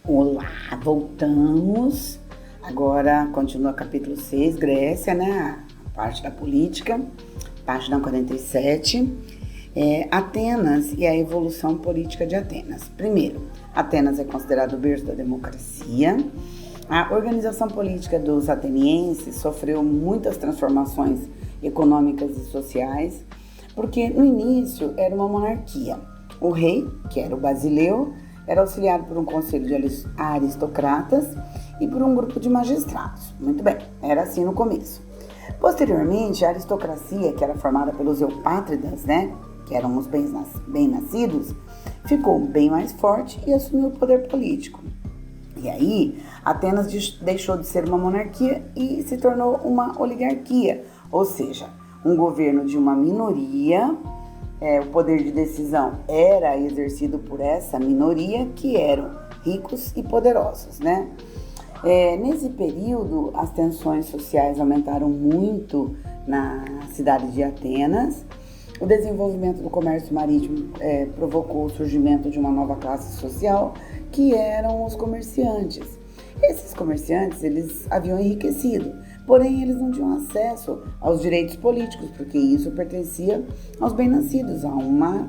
Olá, voltamos. Agora continua capítulo 6, Grécia, né? A parte da política, página 47. Atenas e a evolução política de Atenas. Primeiro, Atenas é considerado o berço da democracia. A organização política dos atenienses sofreu muitas transformações econômicas e sociais, porque no início era uma monarquia. O rei, que era o Basileu, era auxiliado por um conselho de aristocratas e por um grupo de magistrados. Muito bem, era assim no começo. Posteriormente, a aristocracia, que era formada pelos eupátridas, né, que eram os bem-nascidos, ficou bem mais forte e assumiu o poder político. E aí, Atenas deixou de ser uma monarquia e se tornou uma oligarquia, ou seja, um governo de uma minoria. O poder de decisão era exercido por essa minoria, que eram ricos e poderosos, né? Nesse período, as tensões sociais aumentaram muito na cidade de Atenas. O desenvolvimento do comércio marítimo provocou o surgimento de uma nova classe social, que eram os comerciantes. Esses comerciantes, eles haviam enriquecido, porém eles não tinham acesso aos direitos políticos, porque isso pertencia aos bem-nascidos, a uma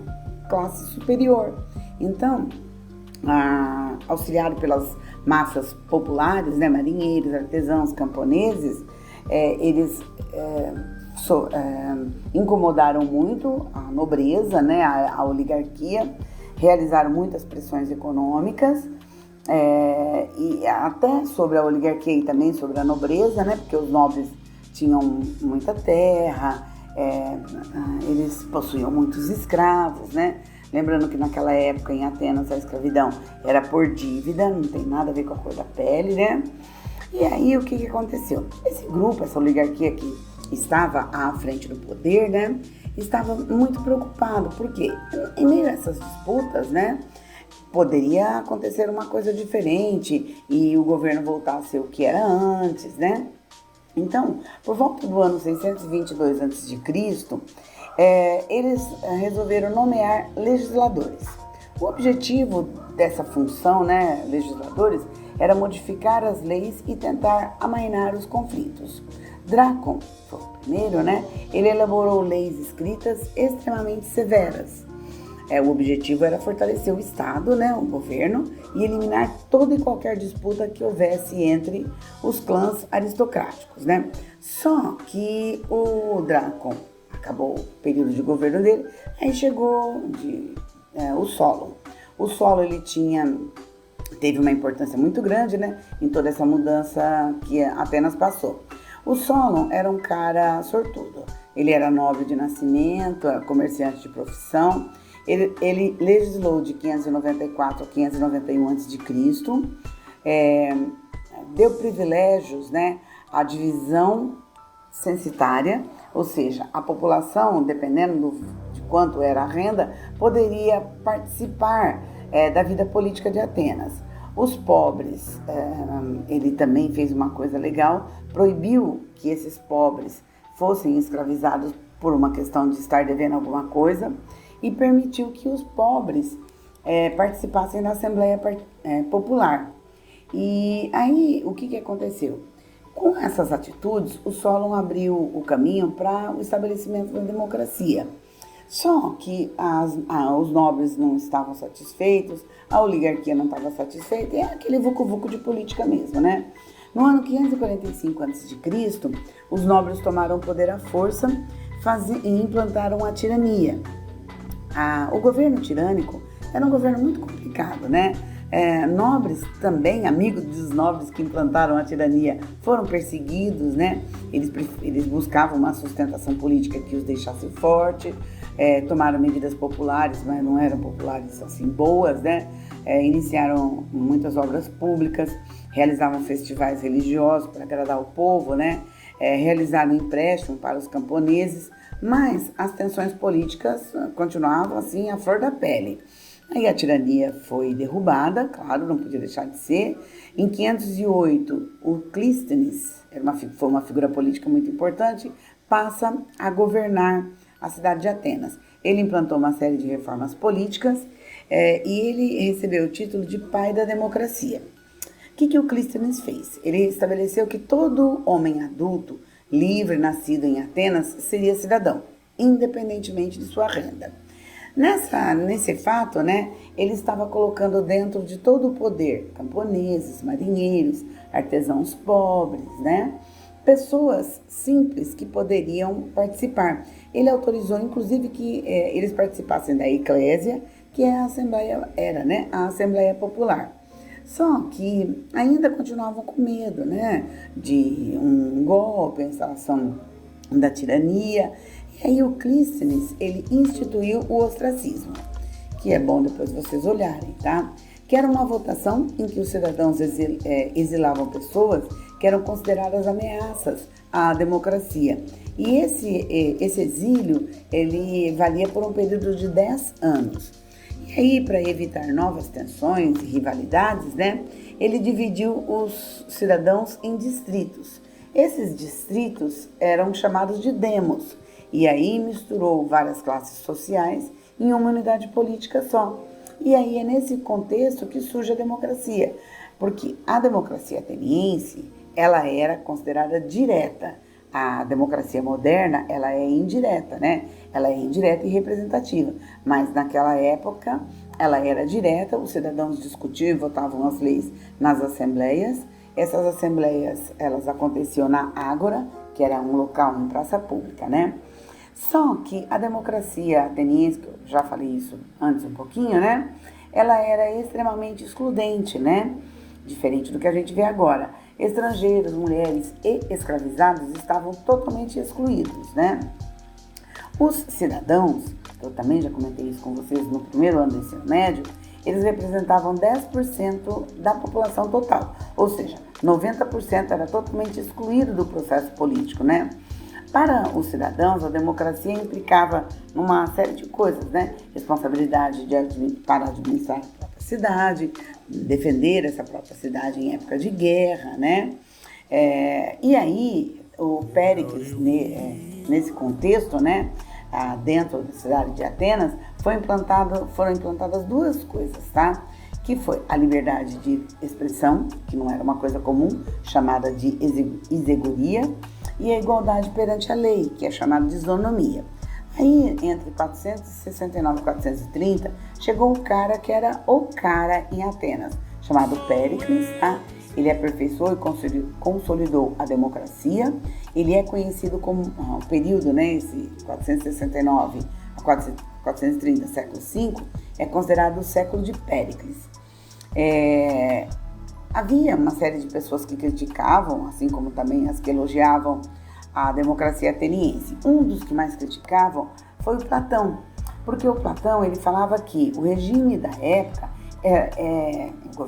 classe superior. Então, auxiliado pelas massas populares, né, marinheiros, artesãos, camponeses, eles incomodaram muito a nobreza, né, a oligarquia, realizaram muitas pressões econômicas, e até sobre a oligarquia e também sobre a nobreza, né, porque os nobres tinham muita terra, eles possuíam muitos escravos, né? Lembrando que naquela época em Atenas a escravidão era por dívida, não tem nada a ver com a cor da pele, né? E aí o que aconteceu? Esse grupo, essa oligarquia que estava à frente do poder, né, estava muito preocupado, porque em meio a essas disputas, né, poderia acontecer uma coisa diferente e o governo voltar a ser o que era antes, né? Então, por volta do ano 622 a.C., eles resolveram nomear legisladores. O objetivo dessa função, né, legisladores, era modificar as leis e tentar amainar os conflitos. Drácon foi o primeiro, né? Ele elaborou leis escritas extremamente severas. O objetivo era fortalecer o Estado, né, o governo, e eliminar toda e qualquer disputa que houvesse entre os clãs aristocráticos, né? Só que o Drácon acabou o período de governo dele, aí chegou o Solon. O Solon, ele teve uma importância muito grande, né, em toda essa mudança que Atenas passou. O Solon era um cara sortudo. Ele era nobre de nascimento, era comerciante de profissão. Ele legislou de 594 a 591 a.C., deu privilégios, né, à divisão censitária, ou seja, a população, dependendo de quanto era a renda, poderia participar da vida política de Atenas. Os pobres, ele também fez uma coisa legal, proibiu que esses pobres fossem escravizados por uma questão de estar devendo alguma coisa, e permitiu que os pobres participassem da Assembleia Popular. E aí, o que aconteceu? Com essas atitudes, o Solon abriu o caminho para o estabelecimento da democracia. Só que os nobres não estavam satisfeitos, a oligarquia não estava satisfeita, e é aquele vucu-vucu de política mesmo, né? No ano 545 a.C., os nobres tomaram o poder à força e implantaram a tirania. O governo tirânico era um governo muito complicado, né? Nobres também, amigos dos nobres que implantaram a tirania, foram perseguidos, né? Eles buscavam uma sustentação política que os deixasse forte, tomaram medidas populares, mas não eram populares assim boas, né? Iniciaram muitas obras públicas, realizavam festivais religiosos para agradar o povo, né? Realizaram empréstimo para os camponeses, mas as tensões políticas continuavam assim à flor da pele. Aí a tirania foi derrubada, claro, não podia deixar de ser. Em 508, o Clístenes, foi uma figura política muito importante, passa a governar a cidade de Atenas. Ele implantou uma série de reformas políticas e ele recebeu o título de pai da democracia. O que o Clístenes fez? Ele estabeleceu que todo homem adulto, livre, nascido em Atenas, seria cidadão, independentemente de sua renda. Nesse fato, né, ele estava colocando dentro de todo o poder camponeses, marinheiros, artesãos pobres, né, pessoas simples que poderiam participar. Ele autorizou, inclusive, que eles participassem da eclésia, que é a Assembleia, né, a Assembleia Popular. Só que ainda continuavam com medo, né, de um golpe, a instalação da tirania. E aí o Clístenes, ele instituiu o ostracismo, que é bom depois vocês olharem, tá? Que era uma votação em que os cidadãos exilavam pessoas que eram consideradas ameaças à democracia. E esse exílio, ele valia por um período de 10 anos. E aí, para evitar novas tensões e rivalidades, né, ele dividiu os cidadãos em distritos. Esses distritos eram chamados de demos, e aí misturou várias classes sociais em uma unidade política só. E aí é nesse contexto que surge a democracia, porque a democracia ateniense, ela era considerada direta. A democracia moderna, ela é indireta, né? Ela é indireta e representativa, mas naquela época ela era direta, os cidadãos discutiam e votavam as leis nas assembleias. Essas assembleias, elas aconteciam na Ágora, que era um local em praça pública, né? Só que a democracia ateniense, que eu já falei isso antes um pouquinho, né? Ela era extremamente excludente, né? Diferente do que a gente vê agora. Estrangeiros, mulheres e escravizados estavam totalmente excluídos, né? Os cidadãos, eu também já comentei isso com vocês no primeiro ano do ensino médio, eles representavam 10% da população total, ou seja, 90% era totalmente excluído do processo político, né? Para os cidadãos, a democracia implicava numa série de coisas, né? Responsabilidade para administrar a própria cidade, defender essa própria cidade em época de guerra, né? E aí, o Péricles, nesse contexto, né? Dentro da cidade de Atenas, foram implantadas duas coisas, tá? Que foi a liberdade de expressão, que não era uma coisa comum, chamada de isegoria, e a igualdade perante a lei, que é chamada de isonomia. Aí, entre 469 e 430, chegou o cara que era o cara em Atenas, chamado Péricles, tá? Ele aperfeiçoou e consolidou a democracia. Ele é conhecido como o período, né, esse 469 a 430, século V, é considerado o século de Péricles. Havia uma série de pessoas que criticavam, assim como também as que elogiavam a democracia ateniense. Um dos que mais criticavam foi o Platão, porque o Platão, ele falava que o regime da época,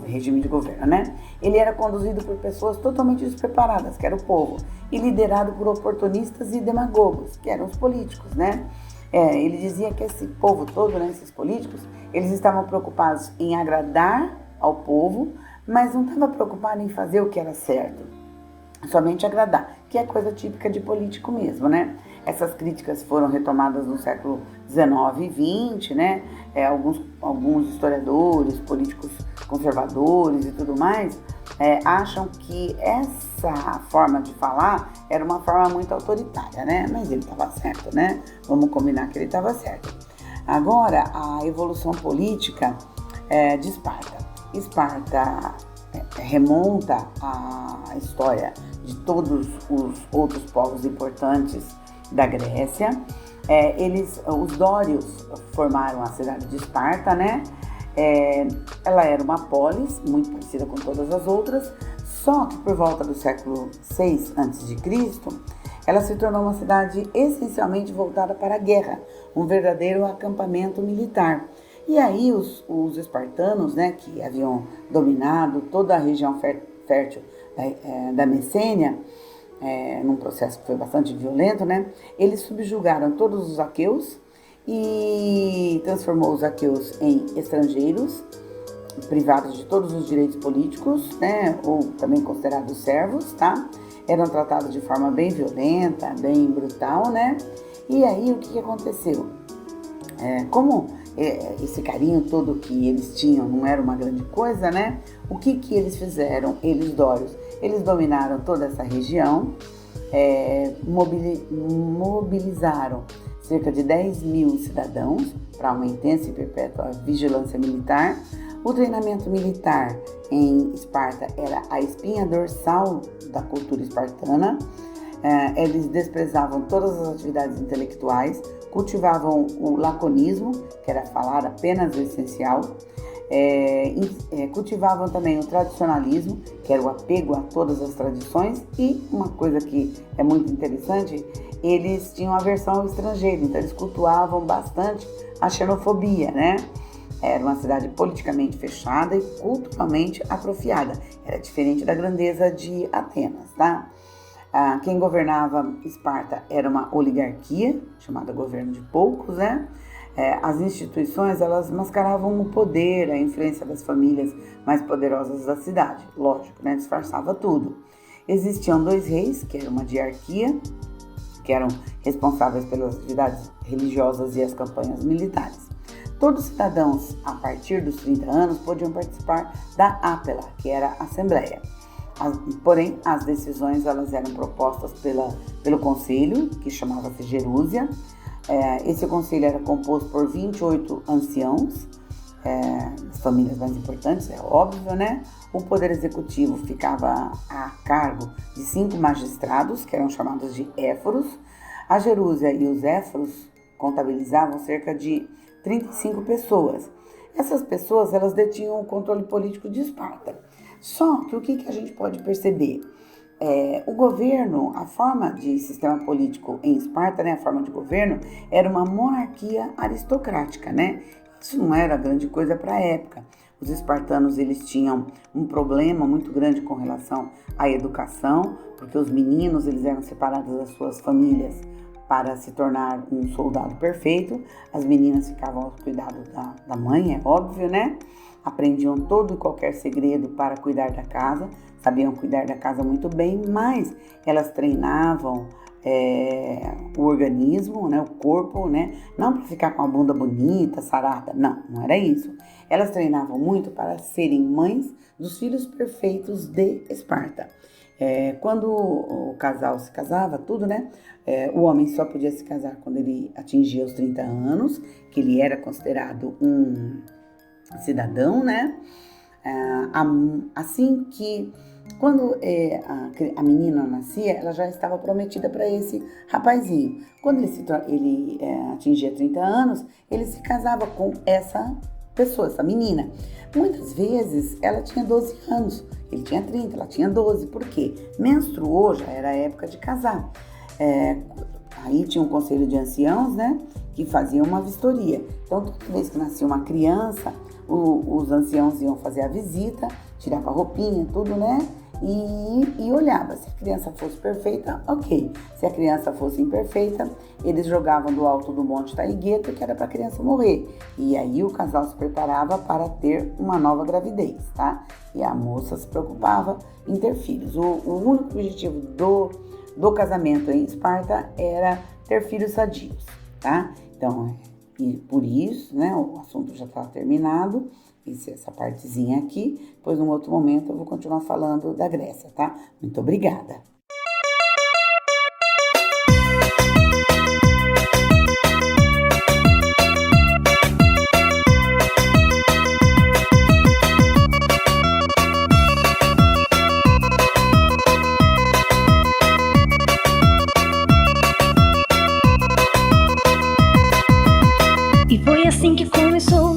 regime de governo, né? Ele era conduzido por pessoas totalmente despreparadas, que era o povo, e liderado por oportunistas e demagogos, que eram os políticos, né? Ele dizia que esse povo todo, né, esses políticos, eles estavam preocupados em agradar ao povo, mas não estava preocupado em fazer o que era certo, somente agradar, que é coisa típica de político mesmo, né? Essas críticas foram retomadas no século XIX e XX, né? Alguns historiadores, políticos conservadores e tudo mais, acham que essa forma de falar era uma forma muito autoritária, né? Mas ele estava certo, né? Vamos combinar que ele estava certo. Agora, a evolução política de Esparta. Esparta remonta à história de todos os outros povos importantes da Grécia. Os dórios formaram a cidade de Esparta, né? Ela era uma polis, muito parecida com todas as outras, só que por volta do século VI a.C., ela se tornou uma cidade essencialmente voltada para a guerra, um verdadeiro acampamento militar. E aí os espartanos, né, que haviam dominado toda a região fértil da Messênia, num processo que foi bastante violento, né, eles subjugaram todos os aqueus e transformou os aqueus em estrangeiros, privados de todos os direitos políticos, né, ou também considerados servos, tá? Eram tratados de forma bem violenta, bem brutal, né? E aí o que aconteceu? Como esse carinho todo que eles tinham não era uma grande coisa, né? O que eles fizeram, eles dórios? Eles dominaram toda essa região, mobilizaram cerca de 10 mil cidadãos para uma intensa e perpétua vigilância militar. O treinamento militar em Esparta era a espinha dorsal da cultura espartana. Eles desprezavam todas as atividades intelectuais, cultivavam o laconismo, que era falar apenas o essencial, cultivavam também o tradicionalismo, que era o apego a todas as tradições, e uma coisa que é muito interessante, eles tinham aversão ao estrangeiro, então eles cultuavam bastante a xenofobia, né? Era uma cidade politicamente fechada e culturalmente atrofiada. Era diferente da grandeza de Atenas, tá? Quem governava Esparta era uma oligarquia, chamada governo de poucos, né? As instituições, elas mascaravam o poder, a influência das famílias mais poderosas da cidade. Lógico, né? Disfarçava tudo. Existiam 2 reis, que era uma diarquia, que eram responsáveis pelas atividades religiosas e as campanhas militares. Todos os cidadãos, a partir dos 30 anos, podiam participar da Ápela, que era a Assembleia. Porém, as decisões elas eram propostas pelo conselho, que chamava-se Gerúsia. Esse conselho era composto por 28 anciãos, as famílias mais importantes, é óbvio, né? O poder executivo ficava a cargo de 5 magistrados, que eram chamados de éforos. A Gerúsia e os éforos contabilizavam cerca de 35 pessoas. Essas pessoas, elas detinham o controle político de Esparta. Só que o que a gente pode perceber? O governo, a forma de sistema político em Esparta, né, a forma de governo, era uma monarquia aristocrática, né? Isso não era grande coisa para a época. Os espartanos, eles tinham um problema muito grande com relação à educação, porque os meninos, eles eram separados das suas famílias para se tornar um soldado perfeito. As meninas ficavam ao cuidado da mãe, é óbvio, né? Aprendiam todo e qualquer segredo para cuidar da casa, sabiam cuidar da casa muito bem, mas elas treinavam o organismo, né, o corpo, né, não para ficar com a bunda bonita, sarada, não era isso. Elas treinavam muito para serem mães dos filhos perfeitos de Esparta. Quando o casal se casava, tudo, né? O homem só podia se casar quando ele atingia os 30 anos, que ele era considerado um cidadão, né? Assim que, quando a menina nascia, ela já estava prometida para esse rapazinho. Quando ele atingia 30 anos, ele se casava com essa pessoa, essa menina. Muitas vezes ela tinha 12 anos, ele tinha 30, ela tinha 12. Por quê? Menstruou, já era a época de casar. Aí tinha um conselho de anciãos, né, que fazia uma vistoria. Então, toda vez que nascia uma criança, os anciãos iam fazer a visita, tirava a roupinha, tudo, né, e olhava. Se a criança fosse perfeita, ok. Se a criança fosse imperfeita, eles jogavam do alto do Monte Taigueto, que era para a criança morrer. E aí o casal se preparava para ter uma nova gravidez, tá? E a moça se preocupava em ter filhos. O único objetivo do casamento em Esparta era ter filhos sadios, tá? Então, e por isso, né, o assunto já está terminado, essa partezinha aqui, depois num outro momento eu vou continuar falando da Grécia, tá? Muito obrigada! E foi assim que começou